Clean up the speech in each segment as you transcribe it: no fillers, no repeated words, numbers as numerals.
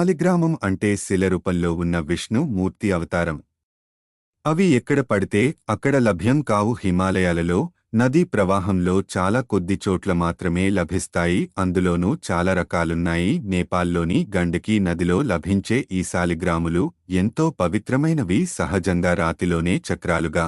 సాలిగ్రామం అంటే శిల రూపంలో ఉన్న విష్ణు మూర్తి అవతారం. అవి ఎక్కడ పడితే అక్కడ లభ్యం కావు. హిమాలయాలలో నదీ ప్రవాహంలో చాలా కొద్ది చోట్ల మాత్రమే లభిస్తాయి. అందులోనూ చాలా రకాలున్నాయి. నేపాల్లోని గండకీ నదిలో లభించే ఈ సాలిగ్రాములు ఎంతో పవిత్రమైనవి. సహజంగా రాతిలోనే చక్రాలుగా,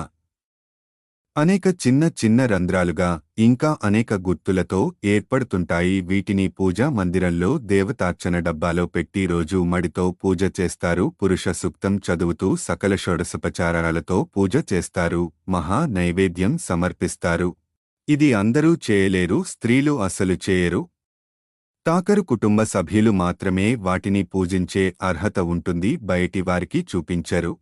అనేక చిన్న చిన్న రంధ్రాలుగా, ఇంకా అనేక గుర్తులతో ఏర్పడుతుంటాయి. వీటిని పూజా మందిరంలో దేవతార్చన డబ్బాలో పెట్టి రోజూ మడితో పూజ చేస్తారు. పురుష సూక్తం చదువుతూ సకల షోడశోపచారాలతో పూజ చేస్తారు. మహా నైవేద్యం సమర్పిస్తారు. ఇది అందరూ చేయలేరు. స్త్రీలు అసలు చేయరు. తాకరు కుటుంబ సభ్యులు మాత్రమే వాటిని పూజించే అర్హత ఉంటుంది. బయటి వారికి చూపించరు.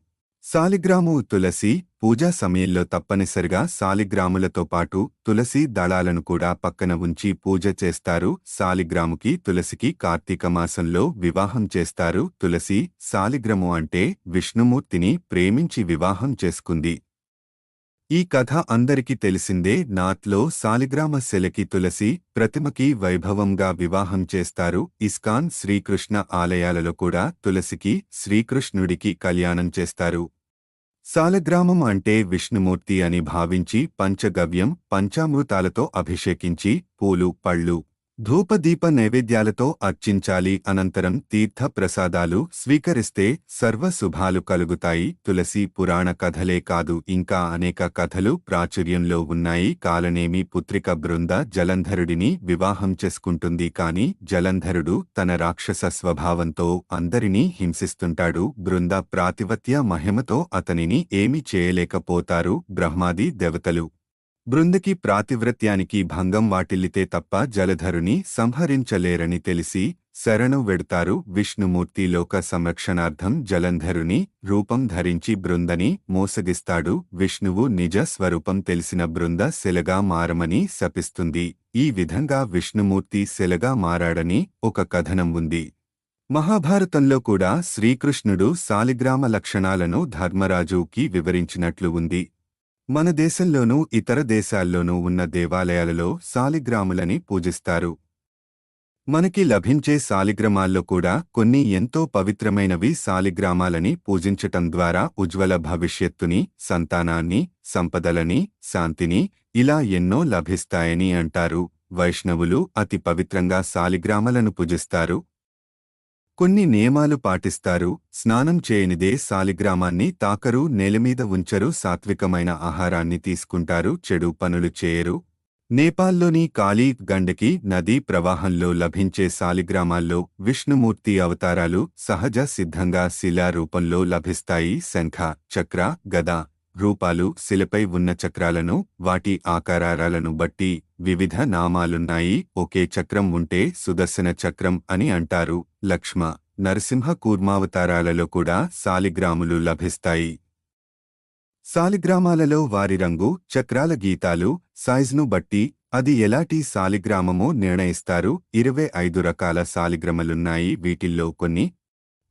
సాలిగ్రాము తులసి పూజా సమయంలో తప్పనిసరిగా సాలిగ్రాములతో పాటు తులసి దళాలను కూడా పక్కన ఉంచి పూజ చేస్తారు. సాలిగ్రాముకి తులసికి కార్తీక మాసంలో వివాహం చేస్తారు. తులసి సాలిగ్రాము అంటే విష్ణుమూర్తిని ప్రేమించి వివాహం చేసుకుంది. ఈ కథ అందరికీ తెలిసిందే. నాత్లో సాలిగ్రామ శిలకి తులసి ప్రతిమకి వైభవంగా వివాహం చేస్తారు. ఇస్కాన్ శ్రీకృష్ణ ఆలయాలలో కూడా తులసికి శ్రీకృష్ణుడికి కళ్యాణం చేస్తారు. సాలగ్రామం అంటే విష్ణుమూర్తి అని భావించి పంచగవ్యం పంచామృతాలతో అభిషేకించి పూలు పళ్ళు ధూపదీప నైవేద్యాలతో అర్చించాలి. అనంతరం తీర్థ ప్రసాదాలు స్వీకరిస్తే సర్వశుభాలు కలుగుతాయి. తులసి పురాణ కథలే కాదు, ఇంకా అనేక కథలు ప్రాచుర్యంలో ఉన్నాయి. కాలనేమి పుత్రిక బృంద జలంధరుడిని వివాహం చేసుకుంటుంది. కాని జలంధరుడు తన రాక్షస స్వభావంతో అందరినీ హింసిస్తుంటాడు. బృంద ప్రాతిపత్య మహిమతో అతనిని ఏమీ చేయలేకపోతారు బ్రహ్మాది దేవతలు. బృందకి ప్రాతివ్రత్యానికి భంగం వాటిల్లితే తప్ప జలధరుని సంహరించలేరని తెలిసి శరణు వెడుతారు. విష్ణుమూర్తి లోక సంరక్షణార్థం జలంధరుని రూపం ధరించి బృందని మోసగిస్తాడు. విష్ణువు నిజ స్వరూపం తెలిసిన బృంద శిలగా మారమని శపిస్తుంది. ఈ విధంగా విష్ణుమూర్తి శిలగా మారాడని ఒక కథనం ఉంది. మహాభారతంలో కూడా శ్రీకృష్ణుడు సాలిగ్రామ లక్షణాలను ధర్మరాజుకి వివరించినట్లు ఉంది. మన దేశంలోనూ ఇతర దేశాల్లోనూ ఉన్న దేవాలయాలలో సాలిగ్రాములని పూజిస్తారు. మనకి లభించే సాలిగ్రామాల్లో కూడా కొన్ని ఎంతో పవిత్రమైనవి. సాలిగ్రామాలని పూజించటం ద్వారా ఉజ్వల భవిష్యత్తుని, సంతానాన్ని, సంపదలని, శాంతిని ఇలా ఎన్నో లభిస్తాయని అంటారు. వైష్ణవులు అతి పవిత్రంగా సాలిగ్రామాలను పూజిస్తారు. కొన్ని నియమాలు పాటిస్తారు. స్నానం చేయనిదే సాలిగ్రామాన్ని తాకరు. నేలమీద ఉంచరు. సాత్వికమైన ఆహారాన్ని తీసుకుంటారు. చెడు పనులు చేయరు. నేపాల్లోని కాళీ గండకి నదీ ప్రవాహంలో లభించే సాలిగ్రామాల్లో విష్ణుమూర్తి అవతారాలు సహజ సిద్ధంగా శిలా రూపంలో లభిస్తాయి. శంఖ, చక్ర, గద రూపాలు శిలపై ఉన్న చక్రాలను, వాటి ఆకారాలను బట్టి వివిధ నామాలున్నాయి. ఒకే చక్రం ఉంటే సుదర్శన చక్రం అని అంటారు. లక్ష్మ, నరసింహ కూర్మావతారాలలో కూడా సాలిగ్రాములు లభిస్తాయి. సాలిగ్రామాలలో వారి రంగు, చక్రాల గీతాలు, సైజును బట్టి అది ఎలాంటి సాలిగ్రామమో నిర్ణయిస్తారు. 25 రకాల సాలిగ్రామాలున్నాయి. వీటిల్లో కొన్ని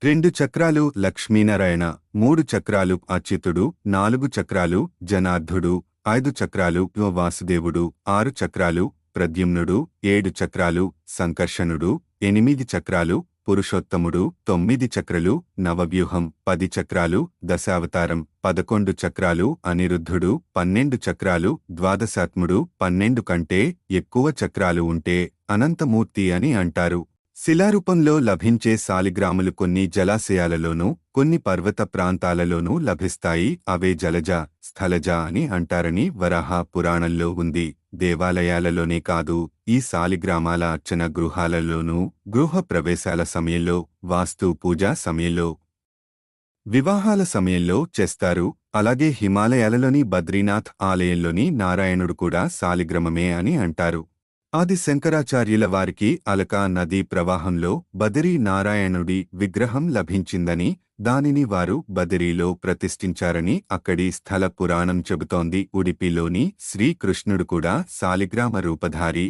2 చక్రాలు లక్ష్మీనారాయణ, 3 చక్రాలు అచ్యుతుడు, 4 చక్రాలు జనార్దుడు, 5 చక్రాలు వాసుదేవుడు, 6 చక్రాలు ప్రద్యుమ్నుడు, 7 చక్రాలు సంకర్షణుడు, 8 చక్రాలు పురుషోత్తముడు, 9 చక్రాలు నవవ్యూహం, 10 చక్రాలు దశావతారం, 11 చక్రాలు అనిరుద్ధుడు, 12 చక్రాలు ద్వాదశాత్ముడు. 12 కంటే ఎక్కువ చక్రాలు ఉంటే అనంతమూర్తి అని అంటారు. శిలారూపంలో లభించే సాలిగ్రాములు కొన్ని జలాశయాలలోనూ కొన్ని పర్వత ప్రాంతాలలోనూ లభిస్తాయి. అవే జలజ, స్థలజ అని అంటారని వరాహ పురాణంలో ఉంది. దేవాలయాలలోనే కాదు, ఈ సాలిగ్రామాల అర్చన గృహాలలోనూ, గృహ ప్రవేశాల సమయంలో, వాస్తు పూజా సమయంలో, వివాహాల సమయంలో చేస్తారు. అలాగే హిమాలయాలలోని బద్రీనాథ్ ఆలయంలోని నారాయణుడు కూడా సాలిగ్రామమే అని అంటారు. ఆది శంకరాచార్యుల వారికి అలకా నదీ ప్రవాహంలో బదిరీ నారాయణుడి విగ్రహం లభించిందని, దానిని వారు బదిరీలో ప్రతిష్ఠించారని అక్కడి స్థల పురాణం చెబుతోంది. ఉడిపిలోని శ్రీకృష్ణుడు కూడా సాలిగ్రామ రూపధారి.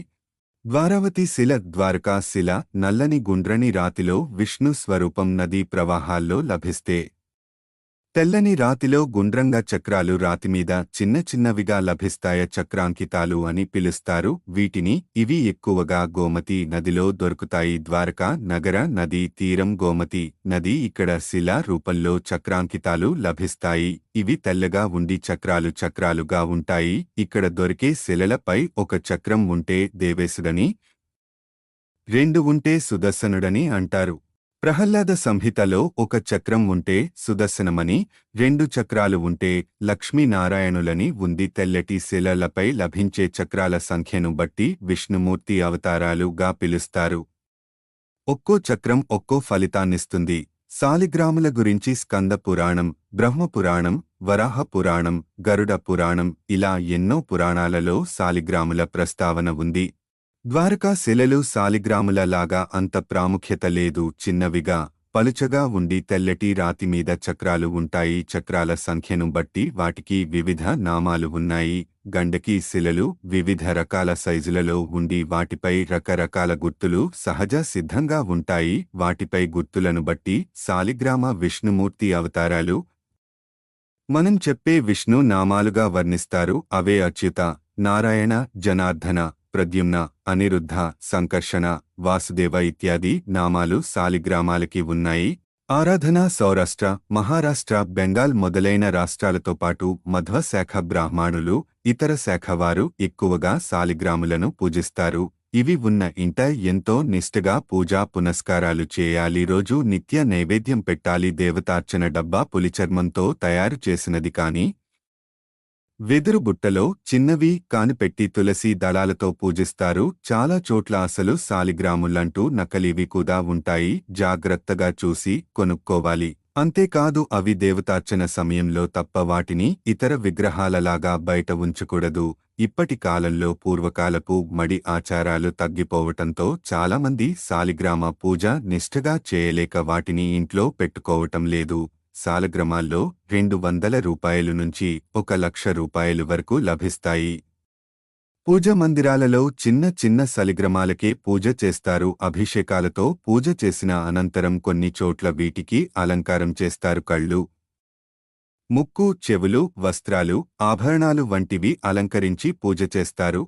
ద్వారావతి శిల, ద్వారకా శిల, నల్లని గుండ్రని రాతిలో విష్ణు స్వరూపం నదీ ప్రవాహాల్లో లభిస్తే తెల్లని రాతిలో గుండ్రంగా చక్రాలు రాతిమీద చిన్న చిన్నవిగా లభిస్తాయ చక్రాంకితాలు అని పిలుస్తారు వీటిని. ఇవి ఎక్కువగా గోమతి నదిలో దొరుకుతాయి. ద్వారకా నగర నదీ తీరం గోమతి నది ఇక్కడ శిలా రూపంలో చక్రాంకితాలు లభిస్తాయి. ఇవి తెల్లగా ఉండి చక్రాలు చక్రాలుగా ఉంటాయి. ఇక్కడ దొరికే శిలలపై ఒక చక్రం ఉంటే దేవేశుడని, 2 ఉంటే సుదర్శనుడని అంటారు. ప్రహ్లాద సంహితలో ఒక చక్రం ఉంటే సుదర్శనమని, 2 చక్రాలు ఉంటే లక్ష్మీనారాయణులని ఉంది. తెల్లటి శిలలపై లభించే చక్రాల సంఖ్యను బట్టి విష్ణుమూర్తి అవతారాలుగా పిలుస్తారు. ఒక్కో చక్రం ఒక్కో ఫలితాన్నిస్తుంది. సాలిగ్రాముల గురించి స్కంద పురాణం, బ్రహ్మపురాణం, వరాహ పురాణం, గరుడ పురాణం ఇలా ఎన్నో పురాణాలలో సాలిగ్రాముల ప్రస్తావన ఉంది. ద్వారకా శిలలు సాలిగ్రాముల లాగా అంత ప్రాముఖ్యత లేదు. చిన్నవిగా పలుచగా ఉండి తెల్లటి రాతిమీద చక్రాలు ఉంటాయి. చక్రాల సంఖ్యను బట్టి వాటికి వివిధ నామాలు ఉన్నాయి. గండకీ శిలలు వివిధ రకాల సైజులలో ఉండి వాటిపై రకరకాల గుర్తులు సహజ సిద్ధంగా ఉంటాయి. వాటిపై గుర్తులను బట్టి సాలిగ్రామ విష్ణుమూర్తి అవతారాలు మనం చెప్పే విష్ణు నామాలుగా వర్ణిస్తారు. అవే అచ్యుత, నారాయణ, జనార్దన, ప్రద్యుమ్న, అనిరుద్ధ, సంకర్షణ, వాసుదేవ ఇత్యాది నామాలు సాలిగ్రామాలకి ఉన్నాయి. ఆరాధన సౌరాష్ట్ర, మహారాష్ట్ర, బెంగాల్ మొదలైన రాష్ట్రాలతో పాటు మధ్వ శాఖ బ్రాహ్మణులు, ఇతర శాఖవారు ఎక్కువగా సాలిగ్రాములను పూజిస్తారు. ఇవి ఉన్న ఇంట ఎంతో నిష్ఠగా పూజా పునస్కారాలు చేయాలి. రోజూ నిత్య నైవేద్యం పెట్టాలి. దేవతార్చన డబ్బా పులిచర్మంతో తయారు చేసినది కాని వెదురు బుట్టలో చిన్నవి కానిపెట్టి తులసి దళాలతో పూజిస్తారు. చాలా చోట్ల అసలు సాలిగ్రాములంటూ నకలీవి కూడా ఉంటాయి. జాగ్రత్తగా చూసి కొనుక్కోవాలి. అంతేకాదు అవి దేవతార్చన సమయంలో తప్ప వాటిని ఇతర విగ్రహాలలాగా బయట ఉంచకూడదు. ఇప్పటి కాలంలో పూర్వకాలపు మడి ఆచారాలు తగ్గిపోవటంతో చాలామంది సాలిగ్రామ పూజ నిష్ఠగా చేయలేక వాటిని ఇంట్లో పెట్టుకోవటం లేదు. సాలగ్రామాల్లో 200 రూపాయలు నుంచి 1,00,000 రూపాయలు వరకు లభిస్తాయి. పూజ మందిరాలలో చిన్న చిన్న సాలిగ్రామాలకే పూజ చేస్తారు. అభిషేకాలతో పూజ చేసిన అనంతరం కొన్ని చోట్ల వీటికి అలంకారం చేస్తారు. కళ్ళు, ముక్కు, చెవులు, వస్త్రాలు, ఆభరణాలు వంటివి అలంకరించి పూజ చేస్తారు.